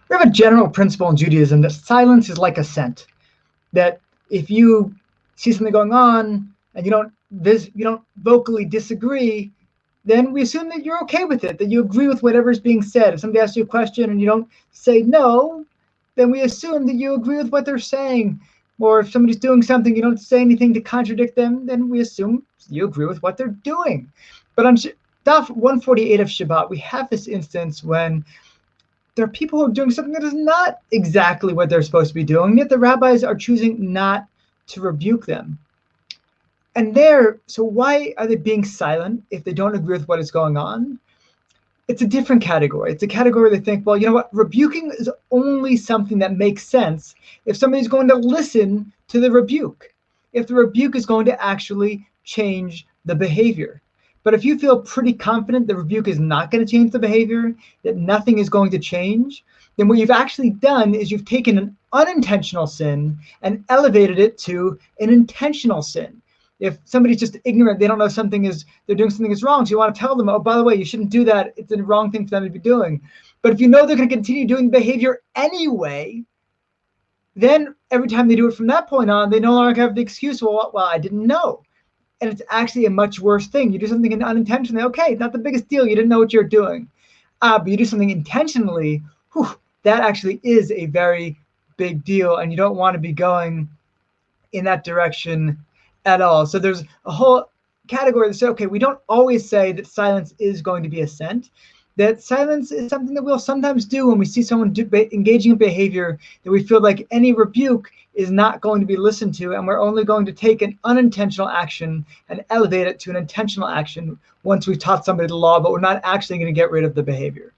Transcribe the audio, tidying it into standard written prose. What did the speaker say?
We have a general principle in Judaism that silence is like assent. That if you see something going on and you don't vocally disagree, then we assume that you're okay with it, that you agree with whatever is being said. If somebody asks you a question and you don't say no, then we assume that you agree with what they're saying. Or if somebody's doing something, you don't say anything to contradict them, then we assume you agree with what they're doing. But on Daf 148 of Shabbat, we have this instance when there are people who are doing something that is not exactly what they're supposed to be doing, yet the rabbis are choosing not to rebuke them. And so why are they being silent if they don't agree with what is going on? It's a different category. It's a category they think, well, you know what? Rebuking is only something that makes sense if somebody's going to listen to the rebuke, if the rebuke is going to actually change the behavior. But if you feel pretty confident the rebuke is not going to change the behavior, that nothing is going to change, then what you've actually done is you've taken an unintentional sin and elevated it to an intentional sin. If somebody's just ignorant, they don't know they're doing something is wrong, so you want to tell them, oh, by the way, you shouldn't do that. It's a wrong thing for them to be doing. But if you know they're going to continue doing the behavior anyway, then every time they do it from that point on, they no longer have the excuse, well, I didn't know. And it's actually a much worse thing. You do something unintentionally, okay, not the biggest deal. You didn't know what you're doing. But you do something intentionally, that actually is a very big deal. And you don't want to be going in that direction at all. So there's a whole category that says, okay, we don't always say that silence is going to be assent. That silence is something that we'll sometimes do when we see someone engaging in behavior that we feel like any rebuke is not going to be listened to, and we're only going to take an unintentional action and elevate it to an intentional action once we've taught somebody the law, but we're not actually going to get rid of the behavior.